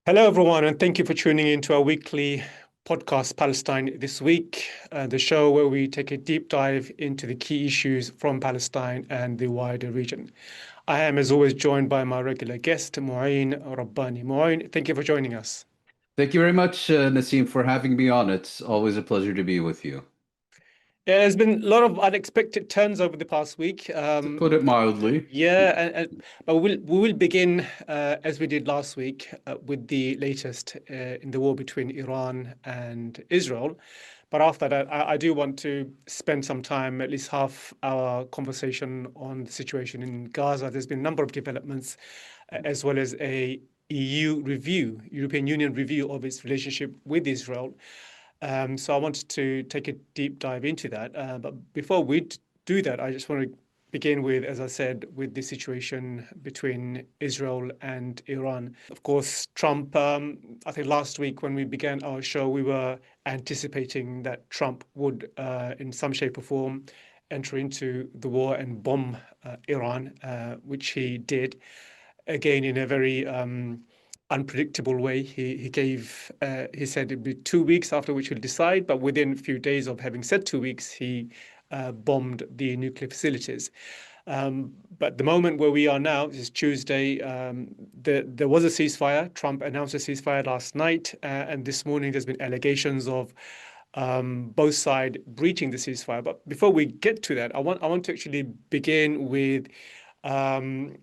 Hello, everyone, and thank you for tuning in to our weekly podcast, Palestine This Week, the show where we take a deep dive into the key issues from Palestine and the wider region. I am, as always, joined by my regular guest, Mouin Rabbani. Mouin, thank you for joining us. Thank you very much, Nasim, for having me on. It's always a pleasure to be with you, Yeah, there's been a lot of unexpected turns over the past week. to put it mildly. Yeah, but we will begin as we did last week with the latest in the war between Iran and Israel. But after that, I do want to spend some time, at least half our conversation on the situation in Gaza. There's been a number of developments, as well as a EU review, European Union review of its relationship with Israel. So I wanted to take a deep dive into that. But before we do that, I just want to begin with, as I said, with the situation between Israel and Iran. Of course, Trump, I think last week when we began our show, we were anticipating that Trump would, in some shape or form, enter into the war and bomb Iran, which he did, again in a very unpredictable way. He said it'd be 2 weeks after which he'll decide, but within a few days of having said 2 weeks, he bombed the nuclear facilities. But the moment where we are now, this is Tuesday, there was a ceasefire. Trump announced a ceasefire last night, and this morning there's been allegations of both sides breaching the ceasefire. But before we get to that, I want to actually um,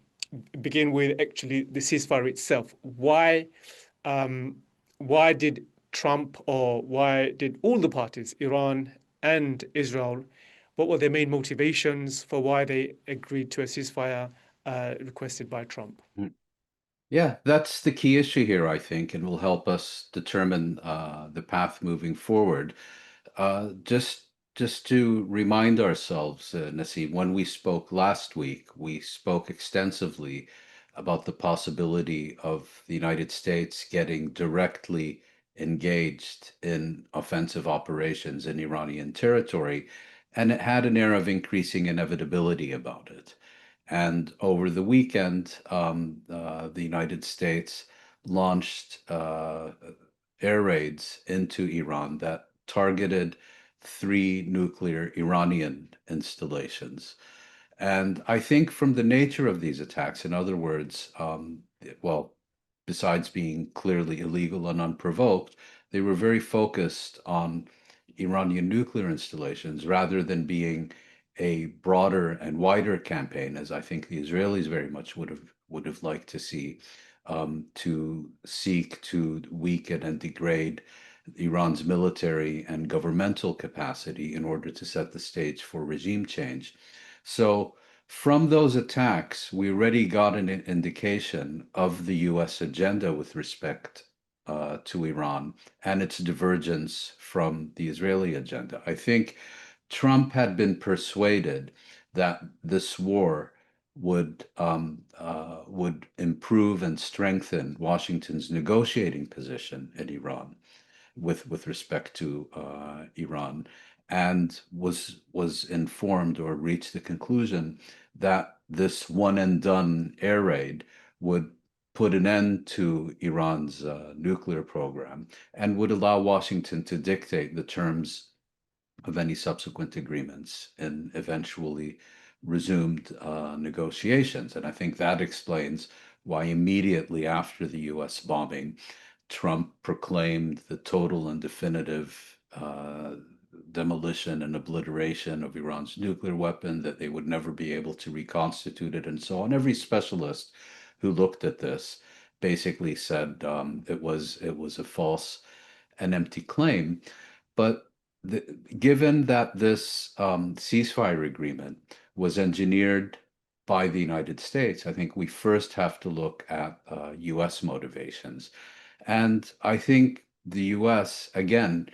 begin with actually the ceasefire itself. Um, why did Trump, or why did all the parties, Iran and Israel, what were their main motivations for why they agreed to a ceasefire requested by Trump? Mm. Yeah, that's the key issue here, I think, and will help us determine the path moving forward. Just to remind ourselves, Nasim, when we spoke last week, we spoke extensively about the possibility of the United States getting directly engaged in offensive operations in Iranian territory, and it had an air of increasing inevitability about it. And over the weekend, the United States launched air raids into Iran that targeted three nuclear Iranian installations. And I think from the nature of these attacks, in other words, well, besides being clearly illegal and unprovoked, they were very focused on Iranian nuclear installations rather than being a broader and wider campaign, as I think the Israelis very much would have liked to see, to seek to weaken and degrade Iran's military and governmental capacity in order to set the stage for regime change. So, from those attacks, we already got an indication of the US agenda with respect to Iran and its divergence from the Israeli agenda. I think Trump had been persuaded that this war would improve and strengthen Washington's negotiating position in Iran with respect to Iran, and was informed or reached the conclusion that this one and done air raid would put an end to Iran's nuclear program and would allow Washington to dictate the terms of any subsequent agreements and eventually resumed negotiations. And I think that explains why immediately after the US bombing, Trump proclaimed the total and definitive demolition and obliteration of Iran's nuclear weapon, that they would never be able to reconstitute it, and so on. Every specialist who looked at this basically said it was a false and empty claim. But the, given that this ceasefire agreement was engineered by the United States, I think we first have to look at US motivations. And I think the US, again,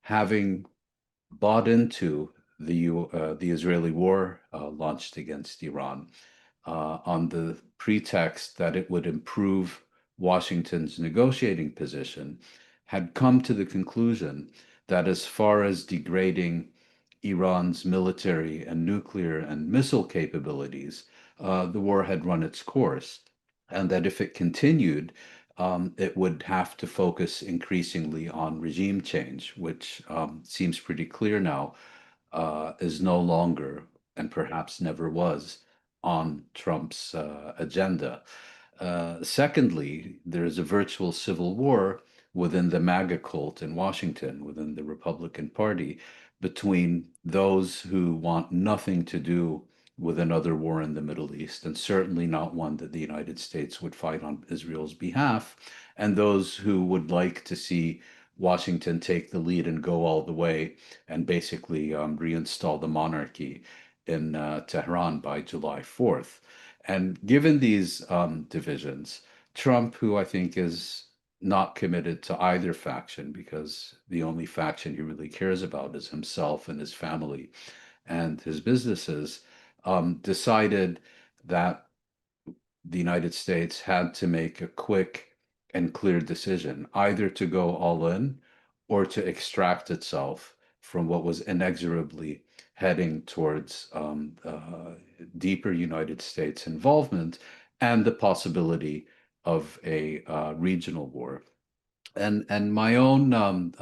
having bought into the Israeli war launched against Iran on the pretext that it would improve Washington's negotiating position, had come to the conclusion that as far as degrading Iran's military and nuclear and missile capabilities, the war had run its course, and that if it continued, it would have to focus increasingly on regime change, which seems pretty clear now is no longer and perhaps never was on Trump's agenda. Secondly, there is a virtual civil war within the MAGA cult in Washington, within the Republican Party, between those who want nothing to do with another war in the Middle East, and certainly not one that the United States would fight on Israel's behalf, and those who would like to see Washington take the lead and go all the way and basically reinstall the monarchy in Tehran by July 4th. And given these divisions, Trump, who I think is not committed to either faction because the only faction he really cares about is himself and his family and his businesses, decided that the United States had to make a quick and clear decision, either to go all in or to extract itself from what was inexorably heading towards deeper United States involvement and the possibility of a regional war. And my own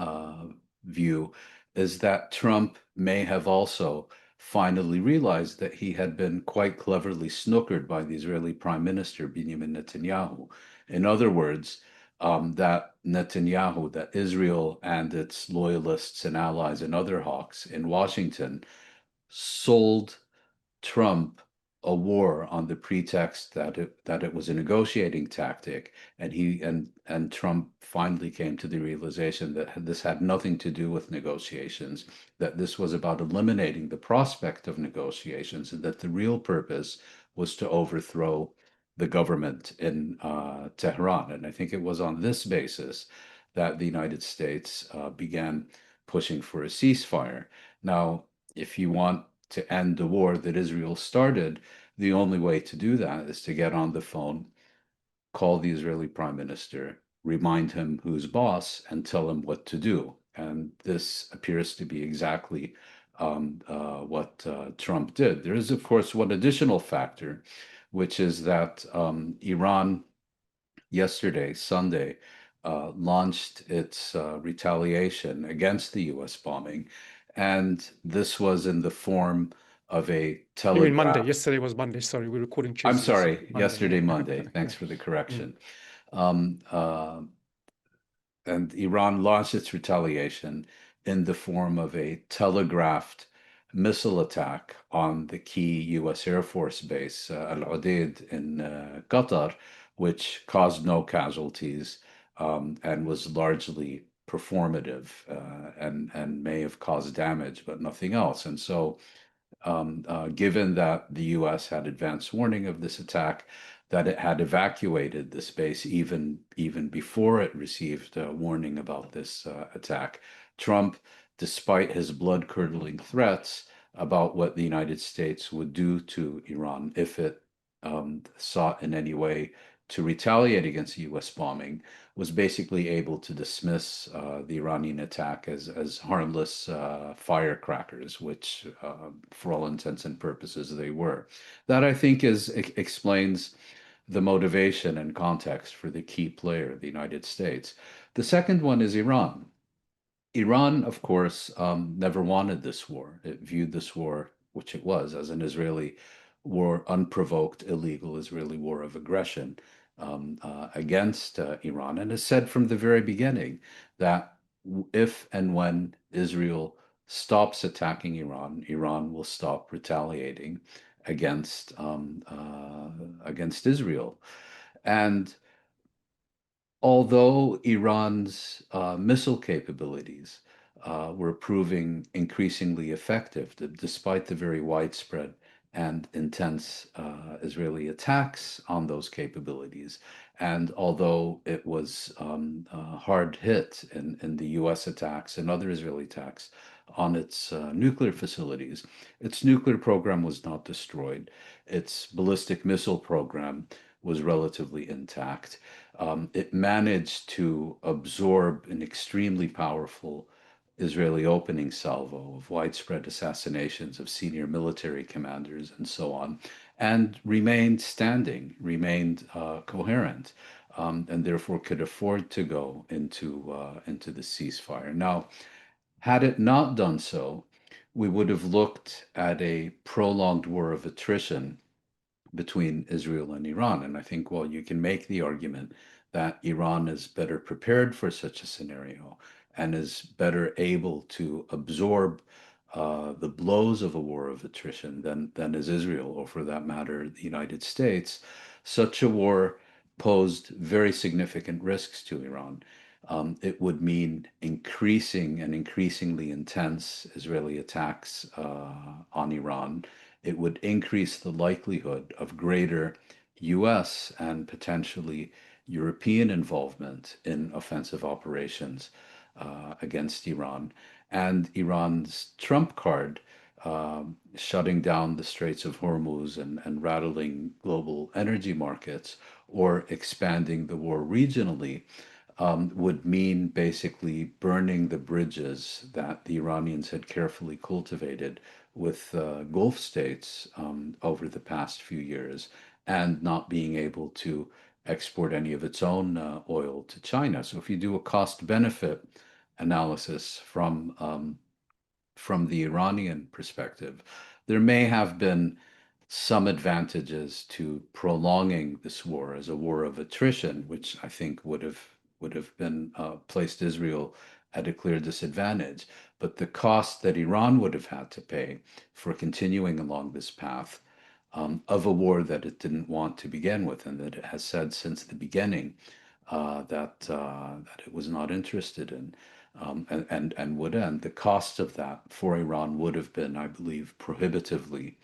view is that Trump may have also finally realized that he had been quite cleverly snookered by the Israeli Prime Minister Benjamin Netanyahu. In other words, that Netanyahu, that Israel and its loyalists and allies and other hawks in Washington sold Trump a war on the pretext that it was a negotiating tactic, and Trump finally came to the realization that this had nothing to do with negotiations, that this was about eliminating the prospect of negotiations, and that the real purpose was to overthrow the government in Tehran. And I think it was on this basis that the United States began pushing for a ceasefire. Now, if you want to end the war that Israel started, the only way to do that is to get on the phone, call the Israeli prime minister, remind him who's boss, and tell him what to do. And this appears to be exactly what Trump did. There is, of course, one additional factor, which is that Iran yesterday, Sunday, launched its retaliation against the US bombing. And this was in the form of a You mean Monday? telegraph. Yesterday was Monday. Sorry, we're recording I'm Tuesday, so sorry, Monday. yesterday, Yeah. Monday. Thanks for the Mm. correction. Um, uh, and Iran launched its retaliation in the form of a telegraphed missile attack on the key U.S. Air Force base, Al Udeid in Qatar, which caused no casualties and was largely performative and may have caused damage, but nothing else. And so given that the US had advance warning of this attack, that it had evacuated the space even before it received a warning about this attack. Trump, despite his blood-curdling threats about what the United States would do to Iran if it sought in any way to retaliate against the US bombing, was basically able to dismiss the Iranian attack as harmless firecrackers, which, for all intents and purposes, they were. That I think explains the motivation and context for the key player, the United States. The second one is Iran. Iran, of course, never wanted this war. It viewed this war, which it was, as an Israeli war, unprovoked, illegal Israeli war of aggression against Iran, and has said from the very beginning that if and when Israel stops attacking Iran, Iran will stop retaliating against Israel. And although Iran's missile capabilities were proving increasingly effective, despite the very widespread and intense Israeli attacks on those capabilities, and although it was hard hit in the US attacks and other Israeli attacks on its nuclear facilities, its nuclear program was not destroyed. Its ballistic missile program was relatively intact. It managed to absorb an extremely powerful Israeli opening salvo of widespread assassinations of senior military commanders and so on, and remained standing, remained coherent. and therefore could afford to go into the ceasefire. Now, had it not done so, we would have looked at a prolonged war of attrition between Israel and Iran. And I think, well, you can make the argument that Iran is better prepared for such a scenario and is better able to absorb the blows of a war of attrition than is Israel, or for that matter, the United States. Such a war posed very significant risks to Iran. It would mean increasing and increasingly intense Israeli attacks on Iran. It would increase the likelihood of greater US and potentially European involvement in offensive operations against Iran. And Iran's trump card, shutting down the Straits of Hormuz and rattling global energy markets or expanding the war regionally, would mean basically burning the bridges that the Iranians had carefully cultivated with Gulf states over the past few years, and not being able to export any of its own oil to China. So if you do a cost benefit analysis from the Iranian perspective, there may have been some advantages to prolonging this war as a war of attrition, which I think would have been placed Israel at a clear disadvantage. But the cost that Iran would have had to pay for continuing along this path of a war that it didn't want to begin with, and that it has said since the beginning that it was not interested in, and would end. The cost of that for Iran would have been, I believe, prohibitively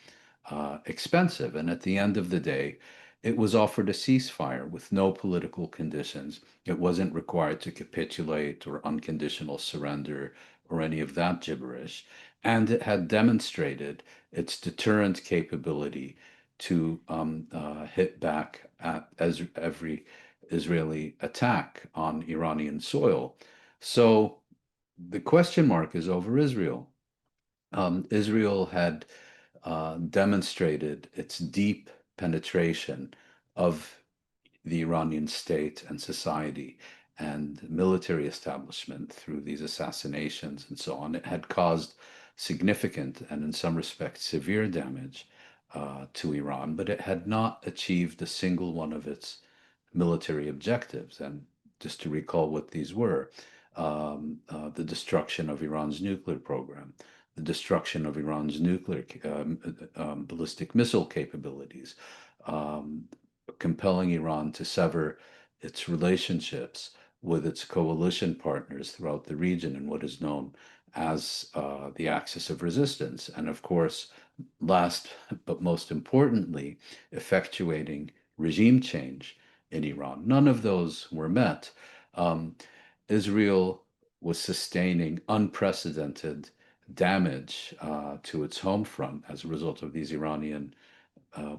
expensive. And at the end of the day, it was offered a ceasefire with no political conditions. It wasn't required to capitulate or unconditional surrender or any of that gibberish. And it had demonstrated its deterrent capability to hit back at every Israeli attack on Iranian soil. So the question mark is over Israel. Israel had demonstrated its deep penetration of the Iranian state and society and military establishment through these assassinations and so on. It had caused significant and, in some respects, severe damage to Iran, but it had not achieved a single one of its military objectives. And just to recall what these were, the destruction of Iran's nuclear program, the destruction of Iran's nuclear ballistic missile capabilities, um, compelling Iran to sever its relationships with its coalition partners throughout the region in what is known as the axis of resistance. And of course, last but most importantly, effectuating regime change in Iran. None of those were met. Um, Israel was sustaining unprecedented damage to its home front as a result of these Iranian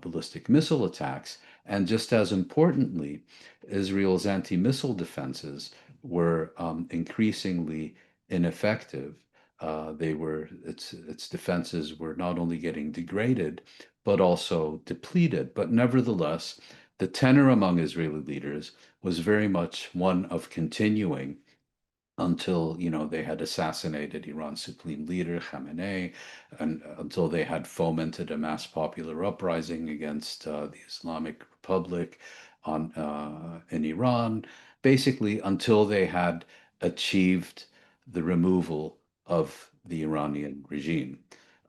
ballistic missile attacks. And just as importantly, Israel's anti missile defenses were increasingly ineffective. Its defenses were not only getting degraded, but also depleted. But nevertheless, the tenor among Israeli leaders was very much one of continuing until they had assassinated Iran's supreme leader Khamenei, and until they had fomented a mass popular uprising against the Islamic Republic in Iran, basically until they had achieved the removal of the Iranian regime.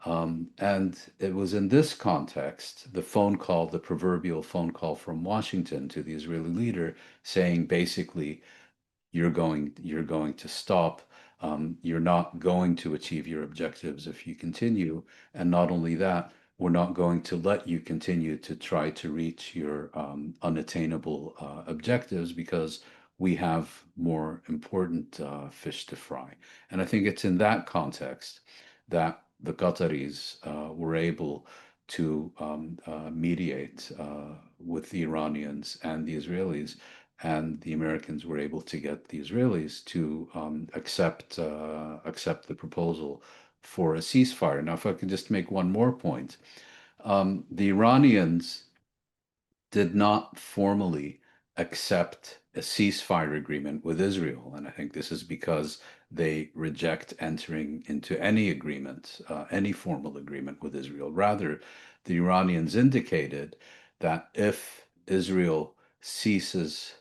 And it was in this context, the proverbial phone call from Washington to the Israeli leader saying basically, you're going to stop. You're not going to achieve your objectives if you continue. And not only that, we're not going to let you continue to try to reach your unattainable objectives because we have more important fish to fry. And I think it's in that context that the Qataris were able to mediate with the Iranians and the Israelis, and the Americans were able to get the Israelis to accept the proposal for a ceasefire. Now, if I could just make one more point, the Iranians did not formally accept a ceasefire agreement with Israel. And I think this is because they reject entering into any agreement, any formal agreement with Israel. Rather, the Iranians indicated that if Israel ceases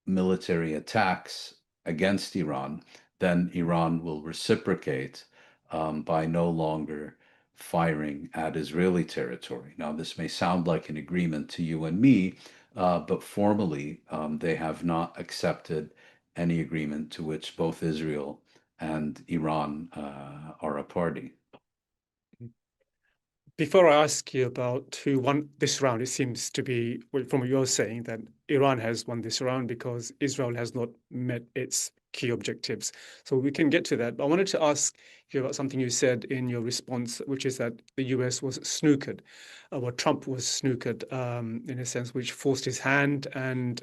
military attacks against Iran, then Iran will reciprocate by no longer firing at Israeli territory. Now, this may sound like an agreement to you and me, but formally, they have not accepted any agreement to which both Israel and Iran are a party. Before I ask you about who won this round, it seems to be, well, from what you're saying, that Iran has won this round because Israel has not met its key objectives. So we can get to that. But I wanted to ask you about something you said in your response, which is that the US was snookered, or Trump was snookered, in a sense, which forced his hand and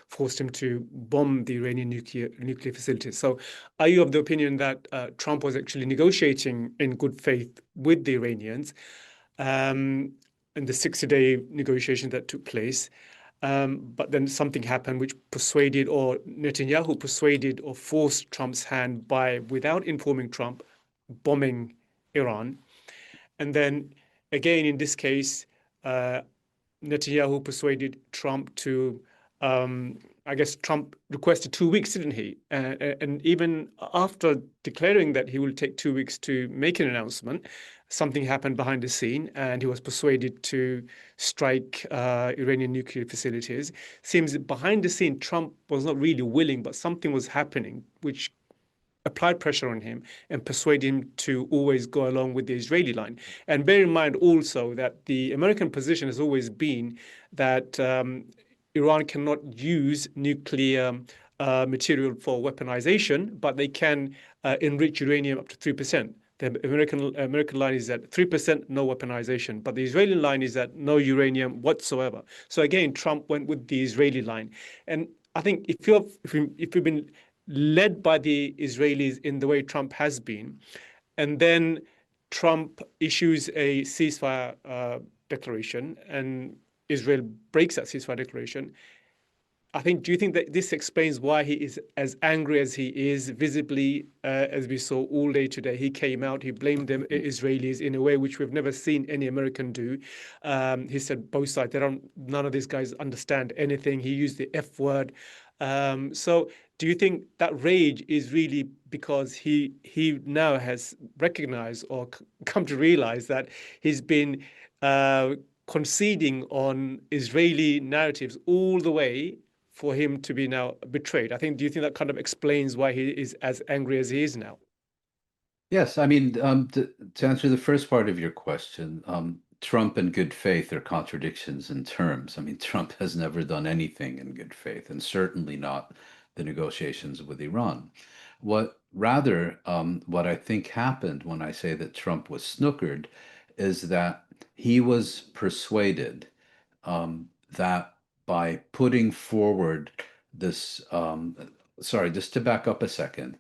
forced him to bomb the Iranian nuclear facilities. So are you of the opinion that Trump was actually negotiating in good faith with the Iranians? In the 60-day negotiation that took place. But then something happened which persuaded, or Netanyahu persuaded or forced Trump's hand by, without informing Trump, bombing Iran. And then again, in this case, uh, Netanyahu persuaded Trump to, I guess Trump requested 2 weeks, didn't he? And even after declaring that he will take 2 weeks to make an announcement, something happened behind the scene and he was persuaded to strike Iranian nuclear facilities. Seems that behind the scene, Trump was not really willing, but something was happening which applied pressure on him and persuade him to always go along with the Israeli line. And bear in mind also that the American position has always been that Iran cannot use nuclear material for weaponization, but they can enrich uranium up to 3%. The American line is at 3% no weaponization, but the Israeli line is at no uranium whatsoever. So again, Trump went with the Israeli line, and I think if you've been led by the Israelis in the way Trump has been, and then Trump issues a ceasefire declaration, and Israel breaks that ceasefire declaration. Do you think that this explains why he is as angry as he is, visibly, as we saw all day today? He came out, he blamed the Israelis in a way which we've never seen any American do. He said both sides, none of these guys understand anything. He used the F word. So do you think that rage is really because he now has recognized or come to realize that he's been conceding on Israeli narratives all the way for him to be now betrayed? Do you think that kind of explains why he is as angry as he is now? Yes, I mean, to answer the first part of your question, Trump and good faith are contradictions in terms. I mean, Trump has never done anything in good faith, and certainly not the negotiations with Iran. What I think happened when I say that Trump was snookered is that he was persuaded that by putting forward this, sorry, just to back up a second,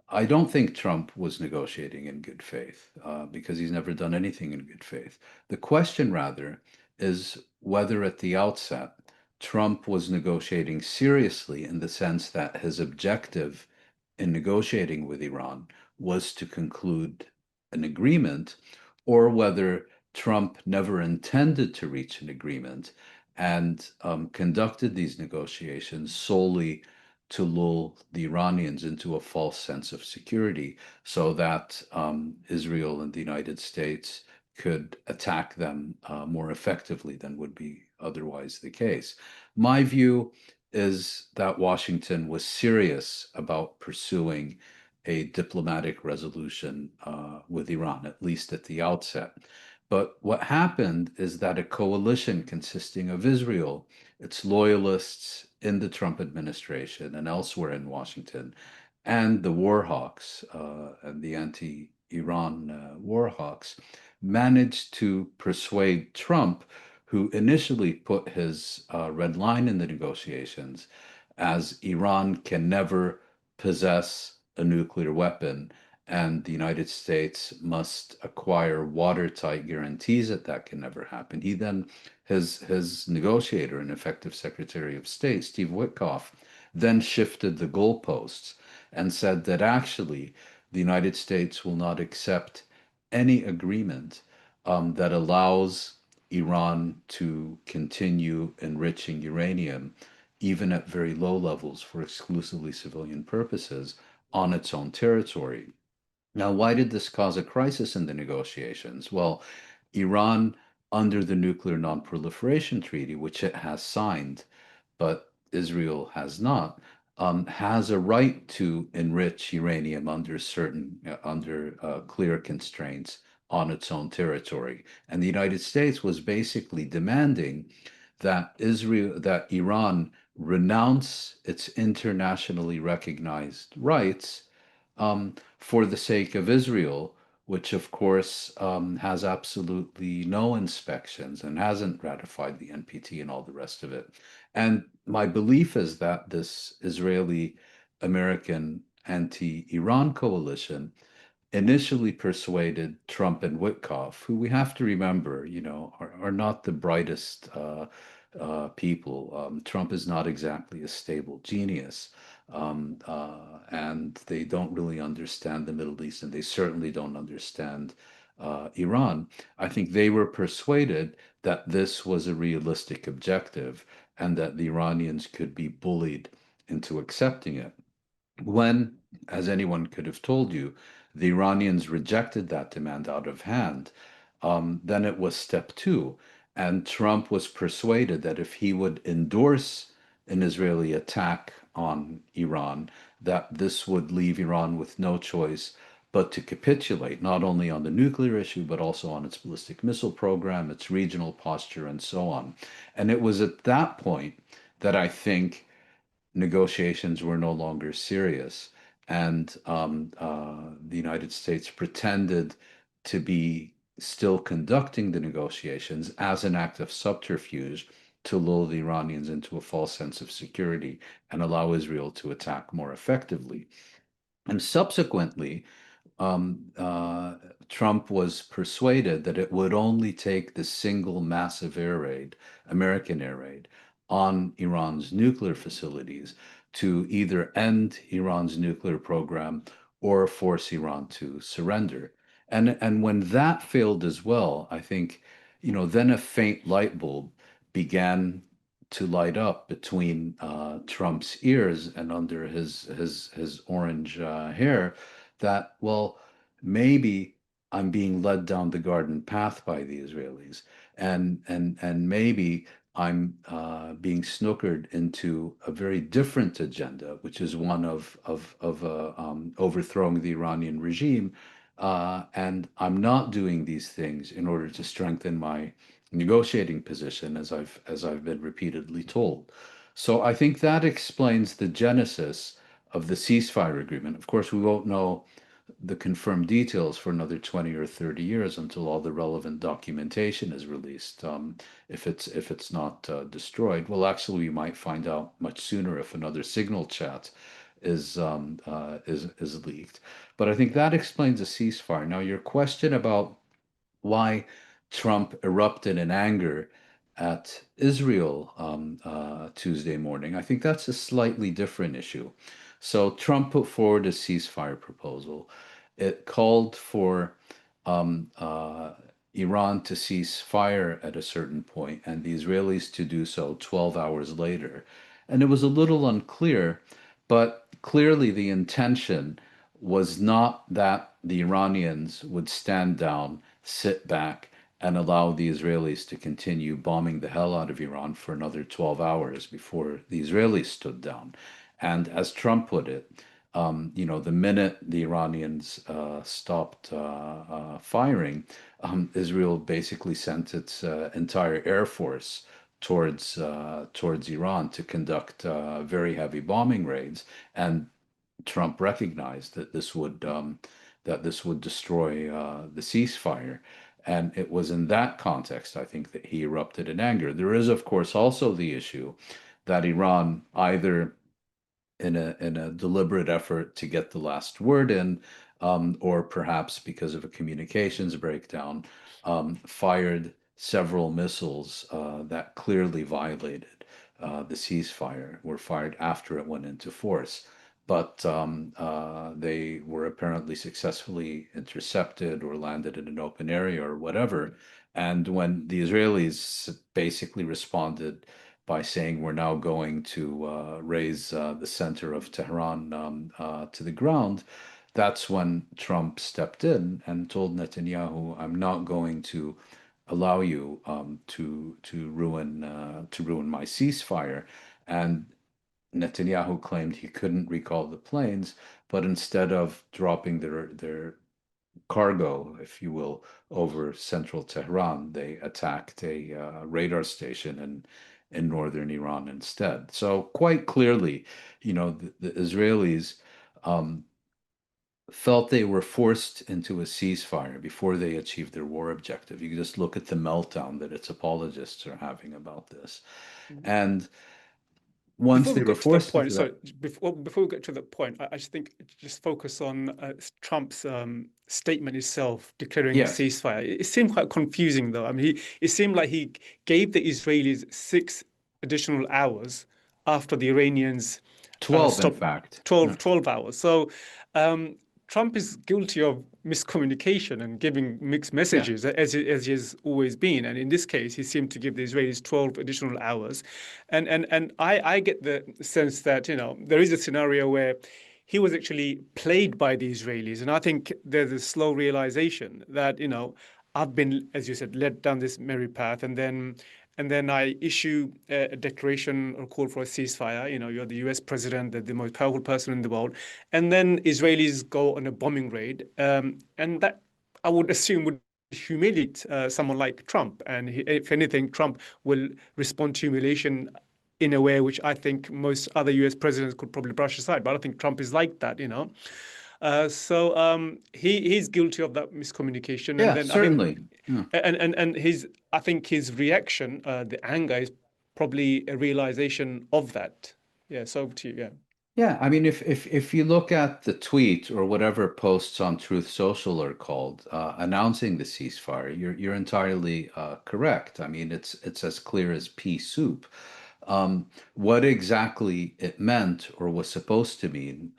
I don't think Trump was negotiating in good faith because he's never done anything in good faith. The question, rather, is whether at the outset Trump was negotiating seriously in the sense that his objective in negotiating with Iran was to conclude an agreement, or whether Trump never intended to reach an agreement and conducted these negotiations solely to lull the Iranians into a false sense of security so that Israel and the United States could attack them more effectively than would be otherwise the case. My view is that Washington was serious about pursuing a diplomatic resolution with Iran, at least at the outset. But what happened is that a coalition consisting of Israel, its loyalists in the Trump administration and elsewhere in Washington, and the war hawks and the anti-Iran war hawks managed to persuade Trump, who initially put his red line in the negotiations as Iran can never possess a nuclear weapon and the United States must acquire watertight guarantees that that can never happen. He then, his negotiator and effective Secretary of State, Steve Witkoff, then shifted the goalposts and said that actually the United States will not accept any agreement that allows Iran to continue enriching uranium, even at very low levels for exclusively civilian purposes, on its own territory. Now, why did this cause a crisis in the negotiations? Well, Iran, under the Nuclear Non-Proliferation Treaty, which it has signed, but Israel has not, has a right to enrich uranium under clear constraints on its own territory. And the United States was basically demanding that Iran renounce its internationally recognized rights for the sake of Israel, which of course has absolutely no inspections and hasn't ratified the NPT and all the rest of it. And my belief is that this Israeli American anti Iran coalition initially persuaded Trump and Witkoff, who we have to remember, are not the brightest people. Trump is not exactly a stable genius, and they don't really understand the Middle East, and they certainly don't understand Iran. I think they were persuaded that this was a realistic objective and that the Iranians could be bullied into accepting it. When, as anyone could have told you, the Iranians rejected that demand out of hand, then it was step two. And Trump was persuaded that if he would endorse an Israeli attack on Iran, that this would leave Iran with no choice but to capitulate, not only on the nuclear issue, but also on its ballistic missile program, its regional posture, and so on. And it was at that point that I think negotiations were no longer serious, and the United States pretended to be still conducting the negotiations as an act of subterfuge to lull the Iranians into a false sense of security and allow Israel to attack more effectively. And subsequently, um, uh, Trump was persuaded that it would only take the single massive air raid, American air raid, on Iran's nuclear facilities to either end Iran's nuclear program or force Iran to surrender. And when that failed as well, I think, then a faint light bulb began to light up between Trump's ears and under his orange hair that, well, maybe I'm being led down the garden path by the Israelis, and maybe I'm being snookered into a very different agenda, which is one of overthrowing the Iranian regime, and I'm not doing these things in order to strengthen my negotiating position, as I've been repeatedly told. So I think that explains the genesis of the ceasefire agreement. Of course, we won't know the confirmed details for another 20 or 30 years until all the relevant documentation is released. If it's not destroyed, well, actually, we might find out much sooner if another signal chat is leaked. But I think that explains the ceasefire. Now, your question about why Trump erupted in anger at Israel Tuesday morning, I think that's a slightly different issue. So Trump put forward a ceasefire proposal. It called for um, uh, Iran to cease fire at a certain point and the Israelis to do so 12 hours later. And it was a little unclear, but clearly the intention was not that the Iranians would stand down, sit back, and allow the Israelis to continue bombing the hell out of Iran for another 12 hours before the Israelis stood down. And as Trump put it, the minute the Iranians stopped firing, Israel basically sent its entire air force towards Iran to conduct very heavy bombing raids, and Trump recognized that this would destroy the ceasefire. And it was in that context, I think, that he erupted in anger. There is, of course, also the issue that Iran, either in a deliberate effort to get the last word in, or perhaps because of a communications breakdown, fired several missiles that clearly violated the ceasefire, were fired after it went into force. But they were apparently successfully intercepted or landed in an open area or whatever. And when the Israelis basically responded by saying we're now going to raise the center of Tehran to the ground, that's when Trump stepped in and told Netanyahu, "I'm not going to allow you to ruin my ceasefire." And Netanyahu claimed he couldn't recall the planes, but instead of dropping their cargo, if you will, over central Tehran, they attacked a radar station in northern Iran instead. So quite clearly, the Israelis um, felt they were forced into a ceasefire before they achieved their war objective. You just look at the meltdown that its apologists are having about this. And once Before we they were get to that forced point, into sorry, that, before we get to that point, I just think just focus on Trump's statement itself declaring a yes, ceasefire. It seemed quite confusing, though. I mean, it seemed like he gave the Israelis 6 additional hours after the Iranians 12, in stopped fact. Yeah. 12 hours. So um, Trump is guilty of miscommunication and giving mixed Yeah. messages, as he has always been. And in this case, he seemed to give the Israelis 12 additional hours. And I get the sense that, there is a scenario where he was actually played by the Israelis. And I think there's a slow realization that, I've been, as you said, led down this merry path, and then I issue a declaration or call for a ceasefire. You're the U.S. president, the most powerful person in the world, and then Israelis go on a bombing raid, and that I would assume would humiliate someone like Trump. And if anything, Trump will respond to humiliation in a way which I think most other US presidents could probably brush aside. But I don't think Trump is like that. So he's guilty of that miscommunication, and Yeah, then I think, certainly. Yeah. and his I think his reaction, the anger, is probably a realization of that. Yeah. So over to you. Yeah. Yeah, I mean, if you look at the tweet or whatever posts on Truth Social are called announcing the ceasefire, you're entirely correct. I mean, it's as clear as pea soup. What exactly it meant or was supposed to mean,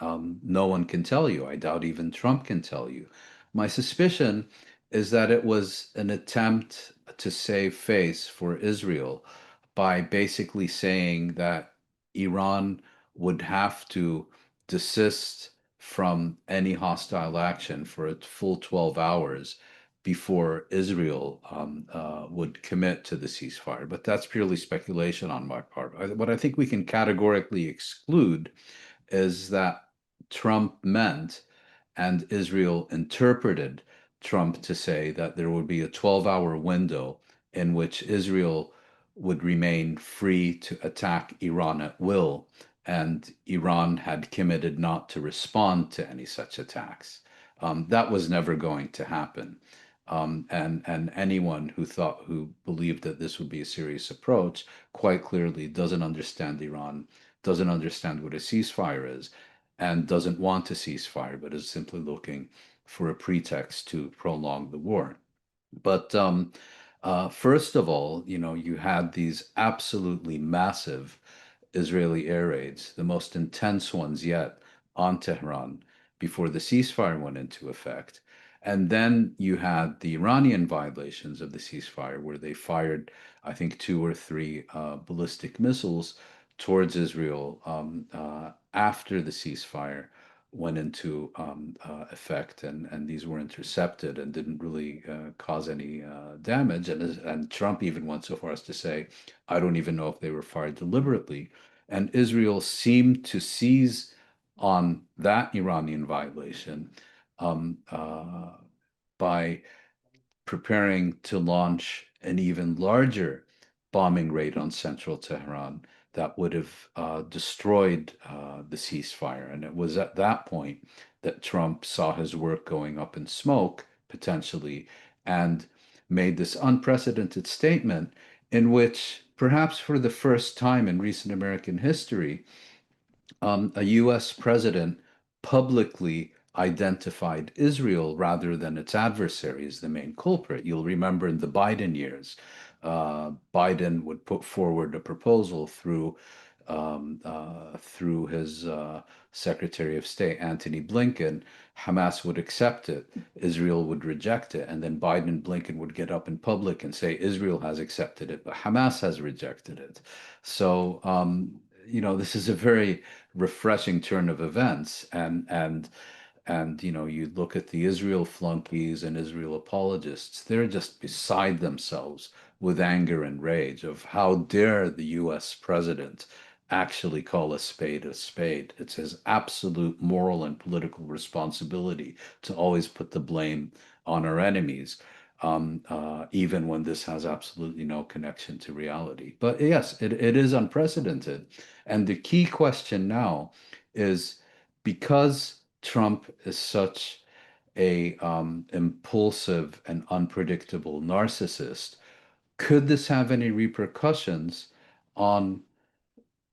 no one can tell you. I doubt even Trump can tell you. My suspicion is that it was an attempt to save face for Israel by basically saying that Iran would have to desist from any hostile action for a full 12 hours before Israel would commit to the ceasefire. But that's purely speculation on my part. What I think we can categorically exclude is that Trump meant and Israel interpreted Trump to say that there would be a 12-hour window in which Israel would remain free to attack Iran at will, and Iran had committed not to respond to any such attacks. That was never going to happen. And anyone who believed that this would be a serious approach quite clearly doesn't understand Iran, doesn't understand what a ceasefire is, and doesn't want a ceasefire, but is simply looking for a pretext to prolong the war. But first of all, you had these absolutely massive Israeli air raids, the most intense ones yet on Tehran before the ceasefire went into effect. And then you had the Iranian violations of the ceasefire, where they fired, I think, two or three ballistic missiles towards Israel after the ceasefire went into effect, and these were intercepted and didn't really cause any damage. And Trump even went so far as to say, I don't even know if they were fired deliberately. And Israel seemed to seize on that Iranian violation um, uh, by preparing to launch an even larger bombing raid on central Tehran that would have destroyed the ceasefire. And it was at that point that Trump saw his work going up in smoke, potentially, and made this unprecedented statement in which, perhaps for the first time in recent American history, a US president publicly identified Israel rather than its adversary as the main culprit. You'll remember in the Biden years, Biden would put forward a proposal through his Secretary of State, Antony Blinken. Hamas would accept it, Israel would reject it, and then Biden and Blinken would get up in public and say Israel has accepted it, but Hamas has rejected it. So, this is a very refreshing turn of events, and you look at the Israel flunkies and Israel apologists, they're just beside themselves with anger and rage of how dare the US president actually call a spade a spade. It's his absolute moral and political responsibility to always put the blame on our enemies, even when this has absolutely no connection to reality. But yes, it is unprecedented. And the key question now is, because Trump is such a impulsive and unpredictable narcissist, could this have any repercussions on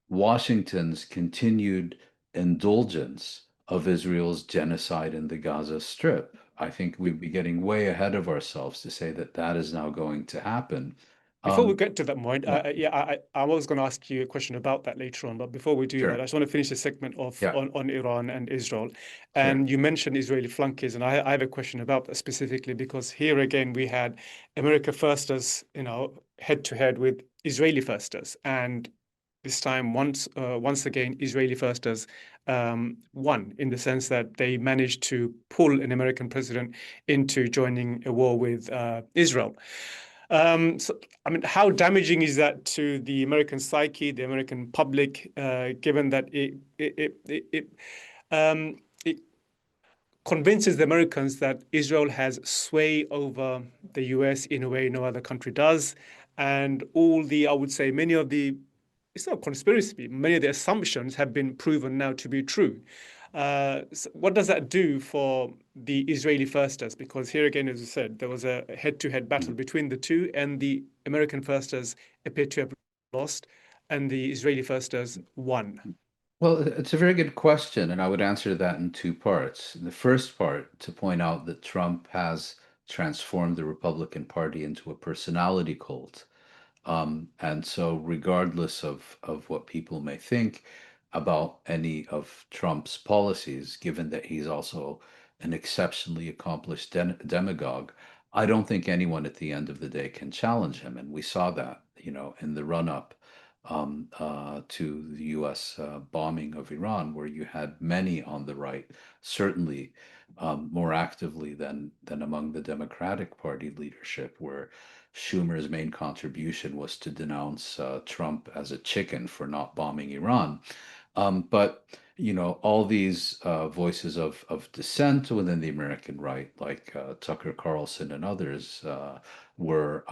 Washington's continued indulgence of Israel's genocide in the Gaza Strip? I think we'd be getting way ahead of ourselves to say that that is now going to happen. Before we Um, get to that point, yeah, yeah, I was going to ask you a question about that later on. But before we do that, I sure. just want to finish the segment of Yeah, on Iran and Israel. sure. And you mentioned Israeli flunkies, and I have a question about that specifically because here again we had America firsters, head to head with Israeli firsters, and this time once again Israeli firsters won in the sense that they managed to pull an American president into joining a war with Israel. So, I mean, how damaging is that to the American psyche, the American public, given that it convinces the Americans that Israel has sway over the US in a way no other country does, and I would say, many of the, it's not conspiracy, many of the assumptions have been proven now to be true. So what does that do for the Israeli firsters? Because here again, as I said, there was a head-to-head battle Mhm. between the two, and the American firsters appear to have lost, and the Israeli firsters won. Well, it's a very good question, and I would answer that in two parts. The first part, to point out that Trump has transformed the Republican Party into a personality cult. And so, regardless of what people may think about any of Trump's policies, given that he's also an exceptionally accomplished demagogue, I don't think anyone at the end of the day can challenge him. And we saw that, in the run-up to the U.S. Bombing of Iran, where you had many on the right, certainly more actively than among the Democratic Party leadership, where Schumer's main contribution was to denounce Trump as a chicken for not bombing Iran. But all these voices of dissent within the American right, like Tucker Carlson and others, were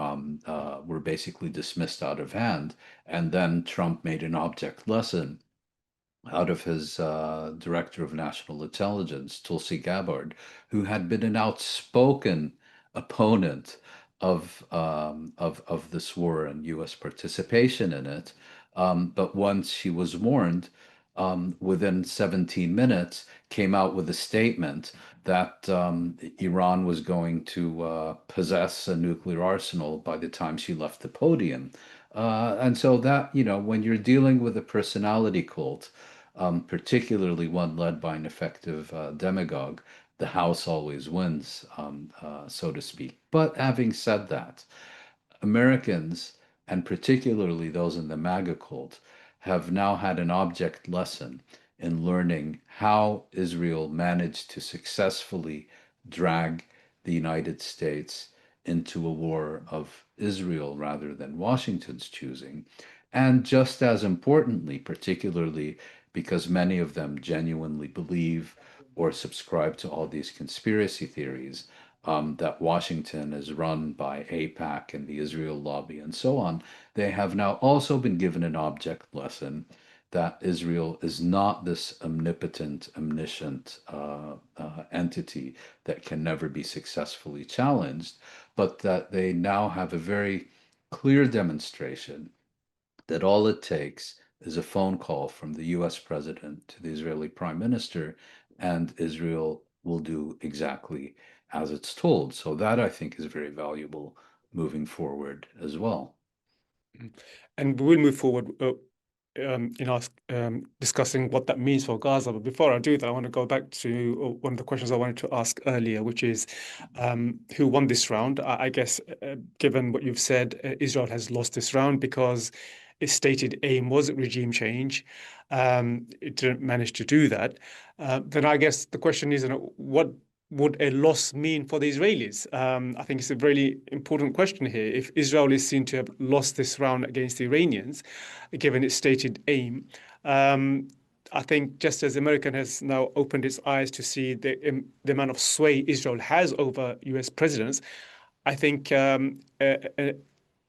basically dismissed out of hand. And then Trump made an object lesson out of his director of national intelligence, Tulsi Gabbard, who had been an outspoken opponent of this war and U.S. participation in it. But once she was warned, within 17 minutes, came out with a statement that Iran was going to possess a nuclear arsenal by the time she left the podium. And so that, when you're dealing with a personality cult, particularly one led by an effective demagogue, the house always wins, so to speak. But having said that, Americans, and particularly those in the MAGA cult, have now had an object lesson in learning how Israel managed to successfully drag the United States into a war of Israel rather than Washington's choosing. And just as importantly, particularly because many of them genuinely believe or subscribe to all these conspiracy theories, that Washington is run by AIPAC and the Israel lobby and so on, they have now also been given an object lesson that Israel is not this omnipotent, omniscient entity that can never be successfully challenged, but that they now have a very clear demonstration that all it takes is a phone call from the US president to the Israeli prime minister, and Israel will do exactly as it's told. So that I think is very valuable moving forward as well. And we will move forward in us discussing what that means for Gaza. But before I do that, I want to go back to one of the questions I wanted to ask earlier, which is who won this round? I guess, given what you've said, Israel has lost this round because its stated aim was regime change. It didn't manage to do that. Then I guess the question is, what would a loss mean for the Israelis? I think it's a really important question here. If Israel is seen to have lost this round against the Iranians, given its stated aim, I think just as America has now opened its eyes to see the amount of sway Israel has over US presidents, I think a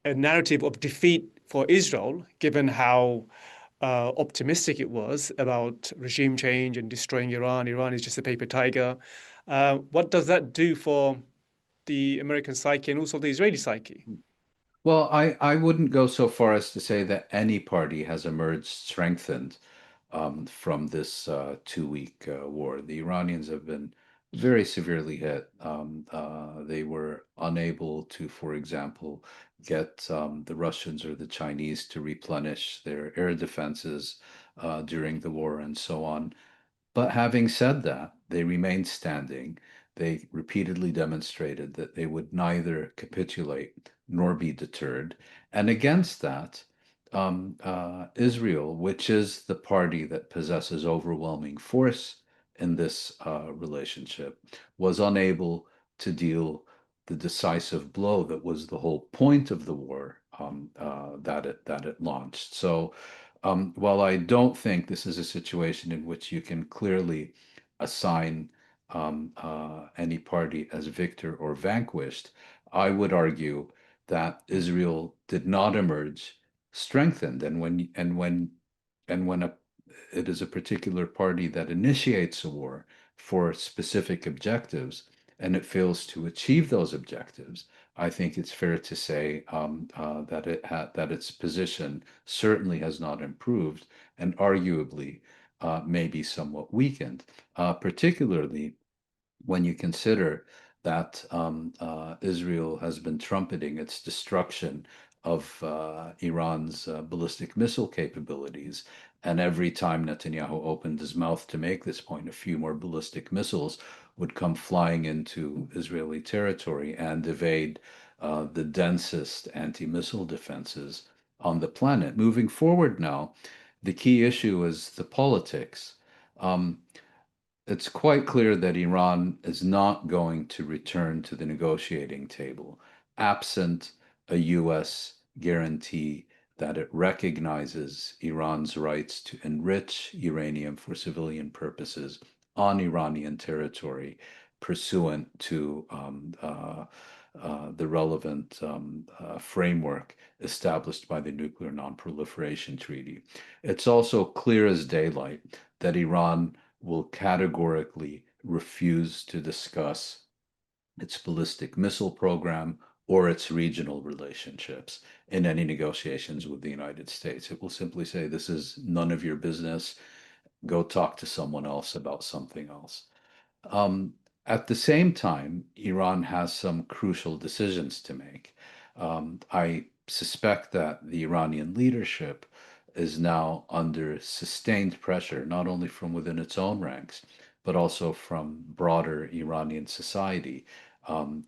narrative of defeat for Israel, given how optimistic it was about regime change and destroying Iran. Iran is just a paper tiger. What does that do for the American psyche and also the Israeli psyche? Well, I wouldn't go so far as to say that any party has emerged strengthened from this 2 week war. The Iranians have been very severely hit. They were unable to, for example, get the Russians or the Chinese to replenish their air defenses during the war and so on. But having said that, they remained standing. They repeatedly demonstrated that they would neither capitulate nor be deterred. And against that, Israel, which is the party that possesses overwhelming force in this relationship, was unable to deal the decisive blow that was the whole point of the war that it launched. So while I don't think this is a situation in which you can clearly assign any party as victor or vanquished, I would argue that Israel did not emerge strengthened, and when it is a particular party that initiates a war for specific objectives and it fails to achieve those objectives, I think it's fair to say that its position certainly has not improved and arguably may be somewhat weakened, particularly when you consider that Israel has been trumpeting its destruction of Iran's ballistic missile capabilities. And every time Netanyahu opened his mouth to make this point, a few more ballistic missiles would come flying into Israeli territory and evade the densest anti missile defenses on the planet. Moving forward now, the key issue is the politics. Um, it's quite clear that Iran is not going to return to the negotiating table absent a U.S. guarantee that it recognizes Iran's rights to enrich uranium for civilian purposes on Iranian territory pursuant to the relevant framework established by the Nuclear Nonproliferation Treaty. It's also clear as daylight that Iran will categorically refuse to discuss its ballistic missile program or its regional relationships in any negotiations with the United States. It will simply say, this is none of your business. Go talk to someone else about something else. Um, at the same time, Iran has some crucial decisions to make. I suspect that the Iranian leadership is now under sustained pressure, not only from within its own ranks, but also from broader Iranian society,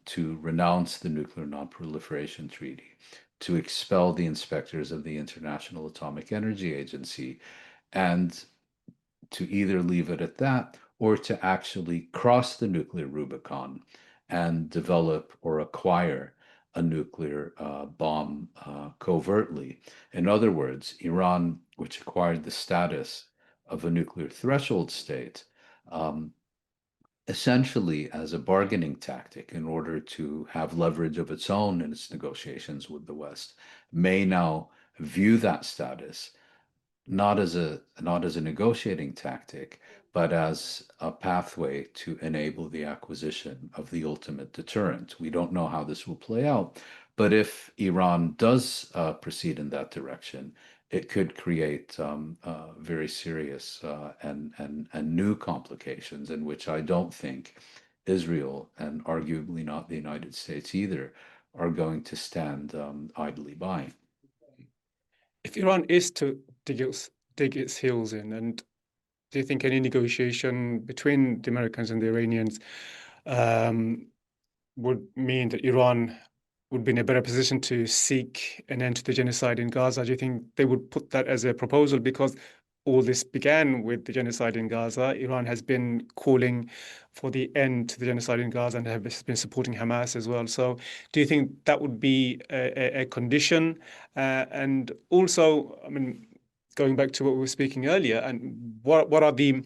to renounce the Nuclear Nonproliferation Treaty, to expel the inspectors of the International Atomic Energy Agency, and to either leave it at that or to actually cross the nuclear Rubicon and develop or acquire a nuclear bomb covertly. In other words, Iran, which acquired the status of a nuclear threshold state, um, essentially as a bargaining tactic in order to have leverage of its own in its negotiations with the West, may now view that status not as a negotiating tactic, but as a pathway to enable the acquisition of the ultimate deterrent. We don't know how this will play out, but if Iran does proceed in that direction, it could create very serious and new complications in which I don't think Israel, and arguably not the United States either, are going to stand idly by. If Iran is to dig its heels in, and do you think any negotiation between the Americans and the Iranians um, would mean that Iran would be in a better position to seek an end to the genocide in Gaza? Do you think they would put that as a proposal? Because all this began with the genocide in Gaza. Iran has been calling for the end to the genocide in Gaza and has been supporting Hamas as well. So, do you think that would be a condition? And also, I mean, going back to what we were speaking earlier, and what are the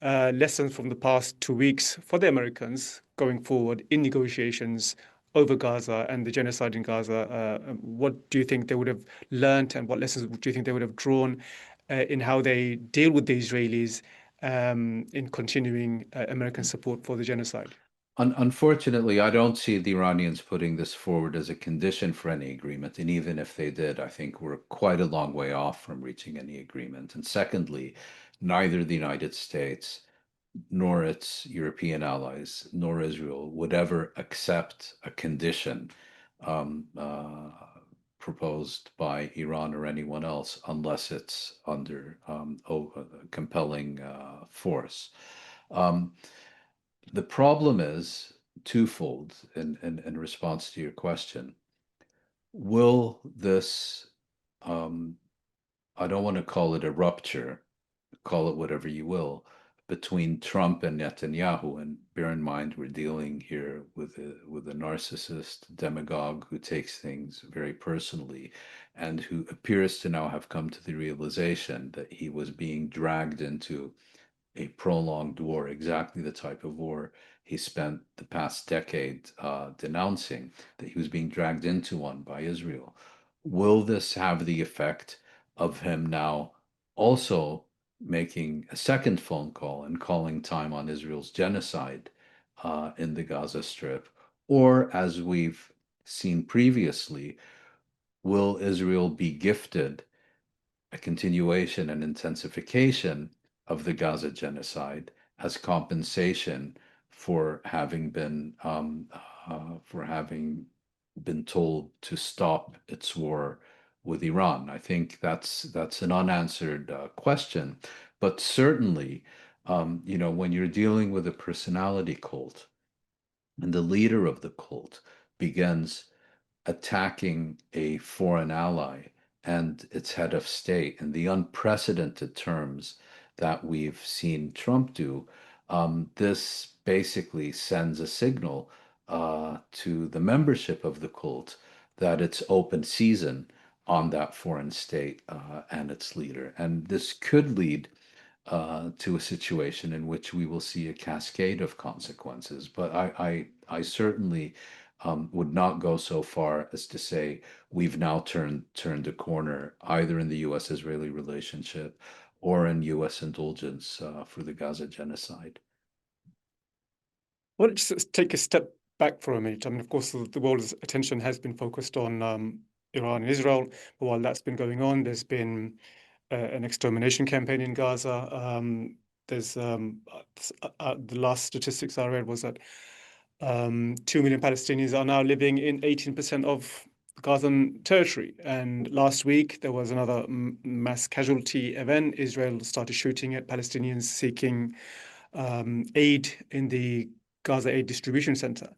lessons from the past 2 weeks for the Americans going forward in negotiations over Gaza and the genocide in Gaza? What do you think they would have learned, and what lessons do you think they would have drawn in how they deal with the Israelis in continuing American support for the genocide? Unfortunately, I don't see the Iranians putting this forward as a condition for any agreement. And even if they did, I think we're quite a long way off from reaching any agreement. And secondly, neither the United States nor its European allies, nor Israel would ever accept a condition um, uh, proposed by Iran or anyone else unless it's under compelling force. Um, the problem is twofold in response to your question. Will this, um, I don't want to call it a rupture, call it whatever you will, between Trump and Netanyahu. And bear in mind, we're dealing here with a narcissist demagogue who takes things very personally and who appears to now have come to the realization that he was being dragged into a prolonged war, exactly the type of war he spent the past decade denouncing, that he was being dragged into one by Israel. Will this have the effect of him now also making a second phone call and calling time on Israel's genocide in the Gaza Strip? Or, as we've seen previously, will Israel be gifted a continuation and intensification of the Gaza genocide as compensation for having been told to stop its war with Iran? I think that's an unanswered question, but certainly, when you're dealing with a personality cult and the leader of the cult begins attacking a foreign ally and its head of state in the unprecedented terms that we've seen Trump do, this basically sends a signal to the membership of the cult that it's open season on that foreign state and its leader. And this could lead to a situation in which we will see a cascade of consequences. But I certainly would not go so far as to say we've now turned a corner either in the U.S.-Israeli relationship or in U.S. indulgence for the Gaza genocide. Well, just take a step back for a minute. I mean, of course, the world's attention has been focused on Iran and Israel. But while that's been going on, there's been an extermination campaign in Gaza. There's the last statistics I read was that 2 million Palestinians are now living in 18% of Gazan territory. And last week there was another mass casualty event. Israel started shooting at Palestinians seeking aid in the Gaza Aid Distribution Center.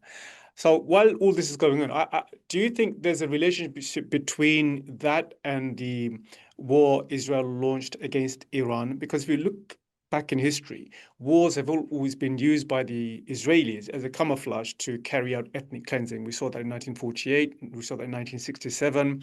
So while all this is going on, do you think there's a relationship between that and the war Israel launched against Iran? Because if you look back in history, wars have always been used by the Israelis as a camouflage to carry out ethnic cleansing. We saw that in 1948, we saw that in 1967.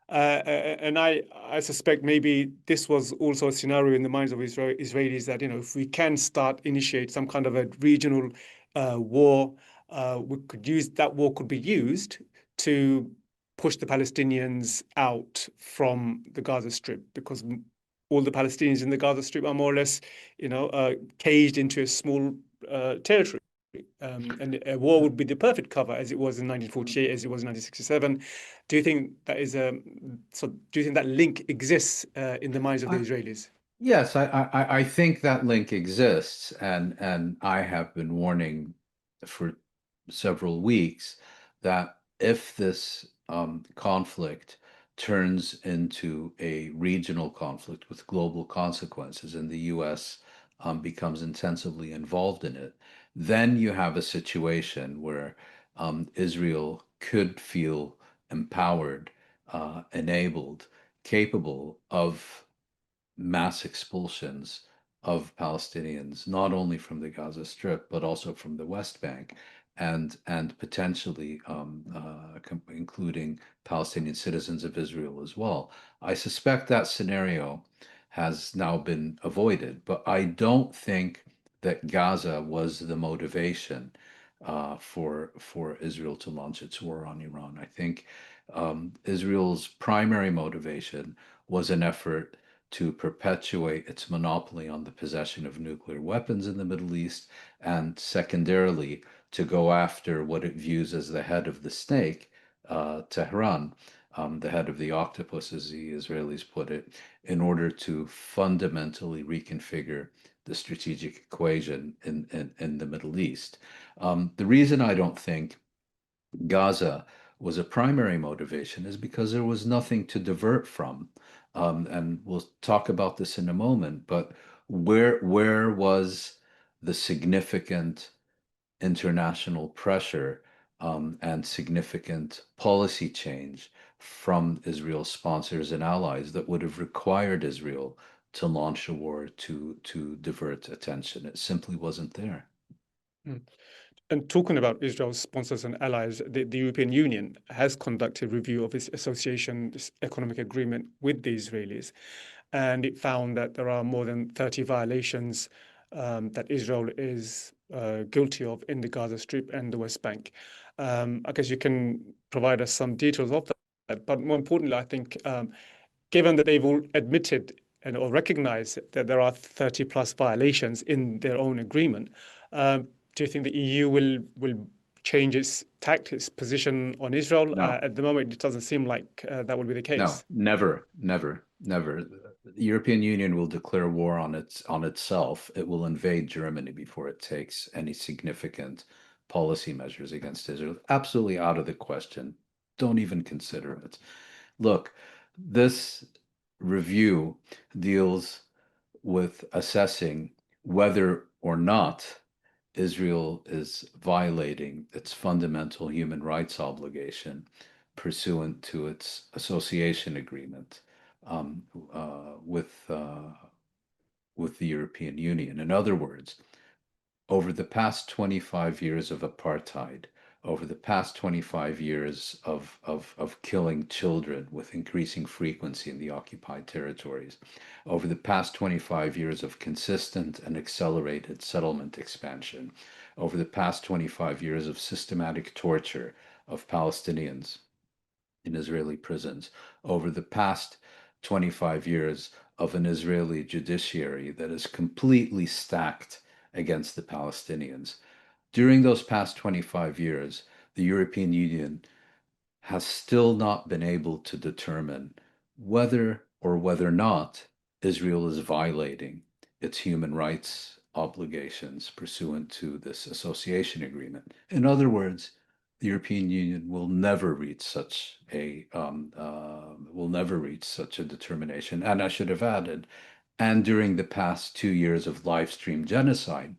And I suspect maybe this was also a scenario in the minds of Israelis that, if we can initiate some kind of a regional war, that war could be used to push the Palestinians out from the Gaza Strip, because all the Palestinians in the Gaza Strip are more or less, caged into a small territory. and a war would be the perfect cover, as it was in 1948, as it was in 1967. Do you think that is a so? Do you think that link exists in the minds of the I, Israelis? yes, I think that link exists, and I have been warning for several weeks that if this conflict turns into a regional conflict with global consequences, and the U.S. Becomes intensively involved in it, then you have a situation where Israel could feel empowered, enabled, capable of mass expulsions of Palestinians, not only from the Gaza Strip but also from the West Bank, and potentially including Palestinian citizens of Israel as well. I suspect that scenario has now been avoided, but I don't think that Gaza was the motivation for Israel to launch its war on Iran. I think Israel's primary motivation was an effort to perpetuate its monopoly on the possession of nuclear weapons in the Middle East, and secondarily, to go after what it views as the head of the snake, Tehran, the head of the octopus, as the Israelis put it, in order to fundamentally reconfigure the strategic equation in the Middle East. The reason I don't think Gaza was a primary motivation is because there was nothing to divert from. And we'll talk about this in a moment, but where was the significant international pressure and significant policy change from Israel's sponsors and allies that would have required Israel to launch a war to divert attention? It simply wasn't there. Mm. And talking about Israel's sponsors and allies, the European Union has conducted review of its association this economic agreement with the Israelis, and it found that there are more than 30 violations that Israel is guilty of in the Gaza Strip and the West Bank. I guess you can provide us some details of that, but more importantly, I think given that they've all admitted and or recognized that there are 30 plus violations in their own agreement, do you think the EU will change its tact, its position on Israel? No. At the moment, it doesn't seem like that will be the No, case. never, never, never. The European Union will declare war on itself. It will invade Germany before it takes any significant policy measures against Israel. Absolutely out of the question. Don't even consider it. Look, this review deals with assessing whether or not Israel is violating its fundamental human rights obligation pursuant to its association agreement um, uh, with uh, with the European Union. In other words, over the past 25 years of apartheid, over the past 25 years of killing children with increasing frequency in the occupied territories, over the past 25 years of consistent and accelerated settlement expansion, over the past 25 years of systematic torture of Palestinians in Israeli prisons, over the past 25 years of an Israeli judiciary that is completely stacked against the Palestinians. During those past 25 years, the European Union has still not been able to determine whether or not Israel is violating its human rights obligations pursuant to this association agreement. In other words, the European Union will never reach such a determination. And I should have added, and during the past 2 years of live stream genocide,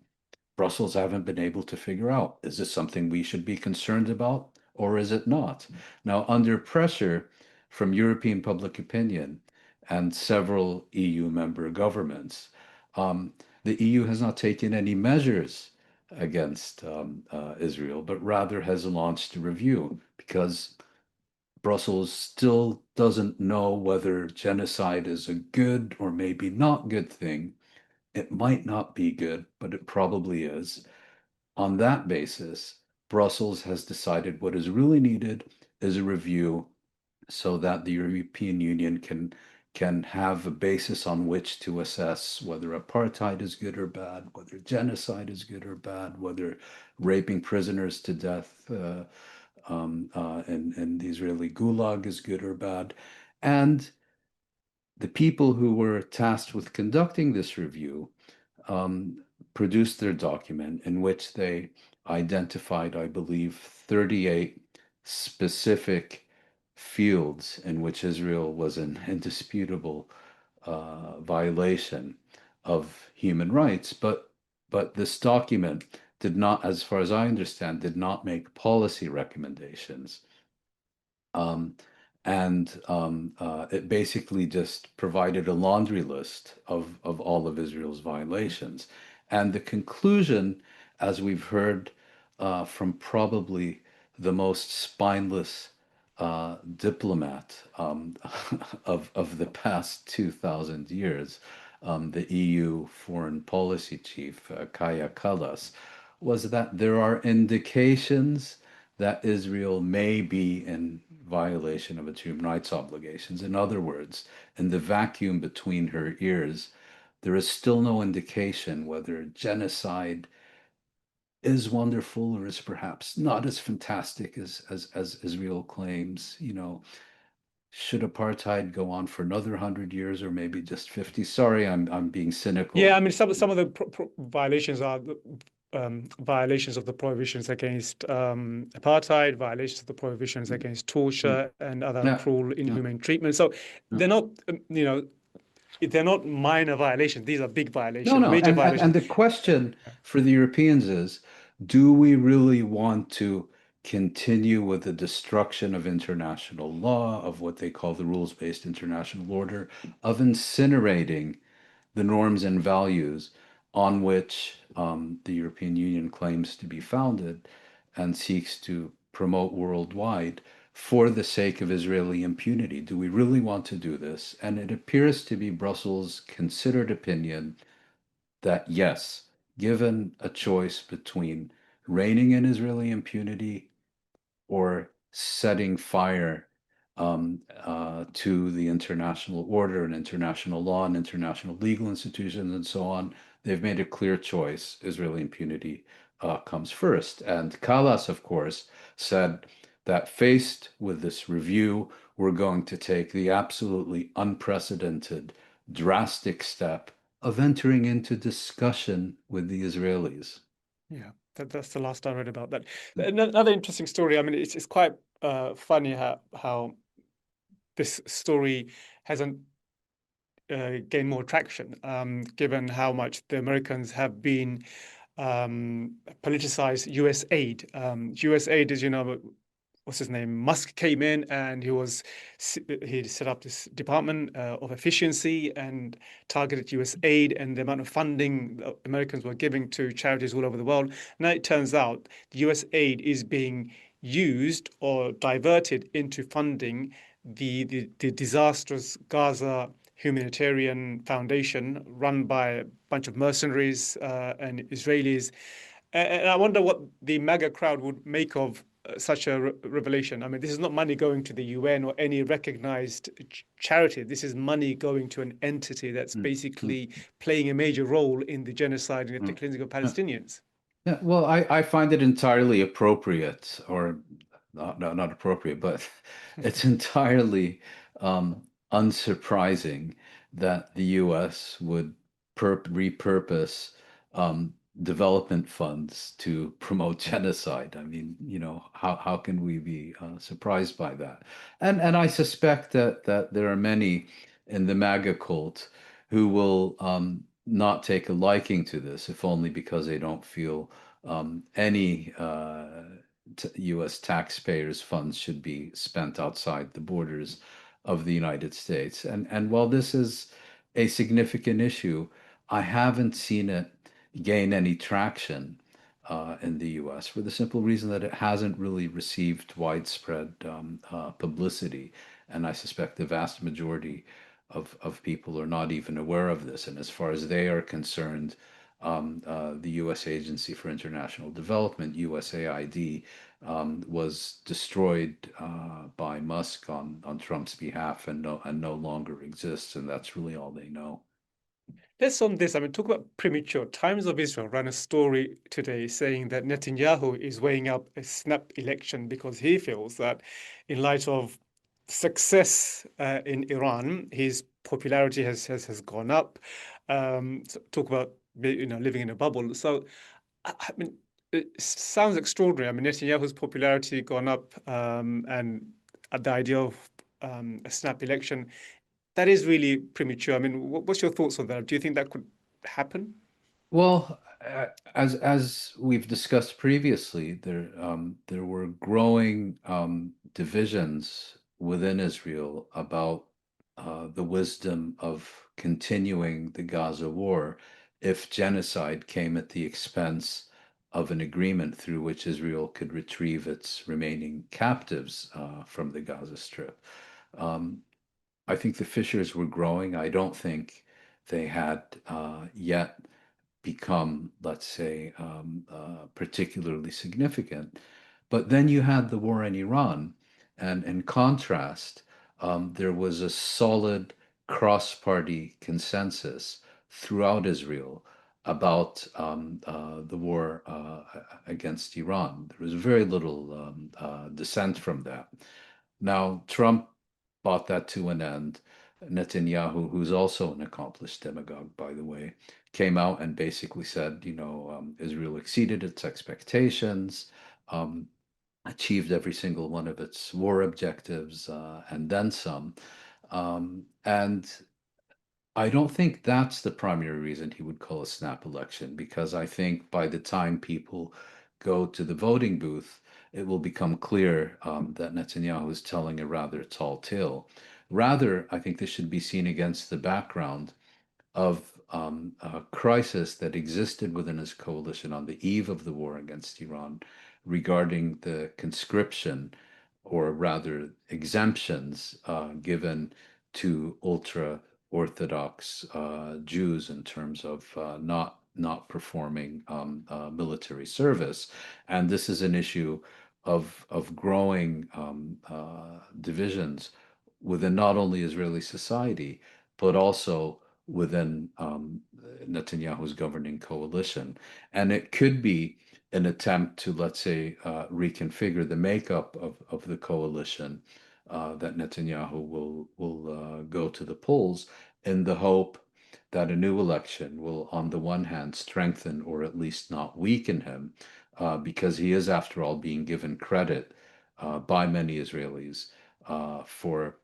Brussels haven't been able to figure out, is this something we should be concerned about or is it not? Now, under pressure from European public opinion and several EU member governments, the EU has not taken any measures against Israel, but rather has launched a review because Brussels still doesn't know whether genocide is a good or maybe not good thing. It might not be good, but it probably is. On that basis, Brussels has decided what is really needed is a review so that the European Union can can have a basis on which to assess whether apartheid is good or bad, whether genocide is good or bad, whether raping prisoners to death in the Israeli gulag is good or bad. And the people who were tasked with conducting this review um, produced their document in which they identified, I believe, 38 specific fields in which Israel was an indisputable violation of human rights. But this document did not, as far as I understand, did not make policy recommendations. Um, and it basically just provided a laundry list of all of Israel's violations. And the conclusion, as we've heard from probably the most spineless diplomat of the past 2,000 years, the EU foreign policy chief, Kaya Kallas, was that there are indications that Israel may be in violation of its human rights obligations. In other words, in the vacuum between her ears, there is still no indication whether genocide is wonderful or is perhaps not as fantastic as Israel claims. Should apartheid go on for another 100 years or maybe just 50? Sorry, I'm being Yeah, cynical. I mean, some of the violations are violations of the prohibitions against apartheid, violations of the prohibitions Mm, against mm, torture and other yeah, cruel, yeah, inhumane treatment. So yeah. they're not, they're not minor violations. These are big No, violations, no. major And violations. the question for the Europeans is, do we really want to continue with the destruction of international law, of what they call the rules-based international order, of incinerating the norms and values on which the European Union claims to be founded and seeks to promote worldwide for the sake of Israeli impunity? Do we really want to do this? And it appears to be Brussels' considered opinion that yes, given a choice between reigning in Israeli impunity or setting fire to the international order and international law and international legal institutions and so on, they've made a clear choice. Israeli impunity comes first. And Kallas, of course, said that faced with this review, we're going to take the absolutely unprecedented, drastic step of entering into discussion with the Israelis. Yeah, that's the last I read about that. But another interesting story. I mean, it's quite funny how this story hasn't gained more traction, given how much the Americans have been politicized US aid. US aid, as you know, what's his name? Musk came in and he set up this department of efficiency and targeted US aid and the amount of funding Americans were giving to charities all over the world. Now it turns out the US aid is being used or diverted into funding the disastrous Gaza humanitarian foundation run by a bunch of mercenaries and Israelis. And I wonder what the MAGA crowd would make of such a revelation. I mean, this is not money going to the UN or any recognized charity. This is money going to an entity that's Mm, mm, basically playing a major role in the genocide and the mm. cleansing of Yeah. Palestinians. Yeah, well, I find it entirely appropriate, or not appropriate, but it's entirely unsurprising that the US would repurpose development funds to promote genocide. I mean, how can we be surprised by that? And I suspect that there are many in the MAGA cult who will not take a liking to this, if only because they don't feel any U.S. taxpayers' funds should be spent outside the borders of the United States. And while this is a significant issue, I haven't seen it gain any traction in the U.S. for the simple reason that it hasn't really received widespread publicity. And I suspect the vast majority of people are not even aware of this. And as far as they are concerned, the U.S. Agency for International Development, USAID, was destroyed by Musk on Trump's behalf and no longer exists, and that's really all they know. Let's on this. I mean, talk about premature. Times of Israel ran a story today saying that Netanyahu is weighing up a snap election because he feels that, in light of success in Iran, his popularity has gone up. So talk about living in a bubble. So, I mean, it sounds extraordinary. I mean, Netanyahu's popularity gone up, and the idea of a snap election, that is really premature. I mean, what's your thoughts on that? Do you think that could happen? Well, as we've discussed previously, there were growing divisions within Israel about the wisdom of continuing the Gaza war if genocide came at the expense of an agreement through which Israel could retrieve its remaining captives from the Gaza Strip. Um, I think the fissures were growing. I don't think they had yet become, let's say, particularly significant. But then you had the war in Iran, and in contrast, there was a solid cross party consensus throughout Israel about the war against Iran. There was very little dissent from that. Now, Trump brought that to an end. Netanyahu, who's also an accomplished demagogue, by the way, came out and basically said, Israel exceeded its expectations, um, achieved every single one of its war objectives, and then some. And I don't think that's the primary reason he would call a snap election, because I think by the time people go to the voting booth, it will become clear that Netanyahu is telling a rather tall tale. Rather, I think this should be seen against the background of a crisis that existed within his coalition on the eve of the war against Iran regarding the conscription, or rather exemptions, given to ultra Orthodox Jews in terms of not performing military service. And this is an issue of growing divisions within not only Israeli society, but also within Netanyahu's governing coalition. And it could be an attempt to, let's say, reconfigure the makeup of the coalition, that Netanyahu will go to the polls in the hope that a new election will, on the one hand, strengthen or at least not weaken him, because he is, after all, being given credit by many Israelis for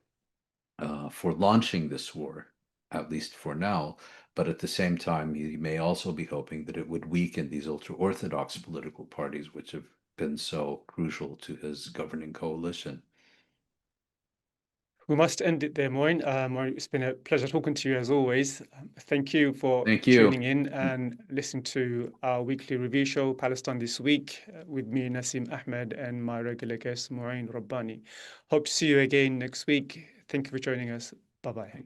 launching this war, at least for now. But at the same time, he may also be hoping that it would weaken these ultra Orthodox political parties, which have been so crucial to his governing coalition. We must end it there, Moin. Moin, it's been a pleasure talking to you as always. Thank you for Thank you. tuning in and listening to our weekly review show, Palestine This Week, with me, Nasim Ahmed, and my regular guest, Mouin Rabbani. Hope to see you again next week. Thank you for joining us. Bye bye.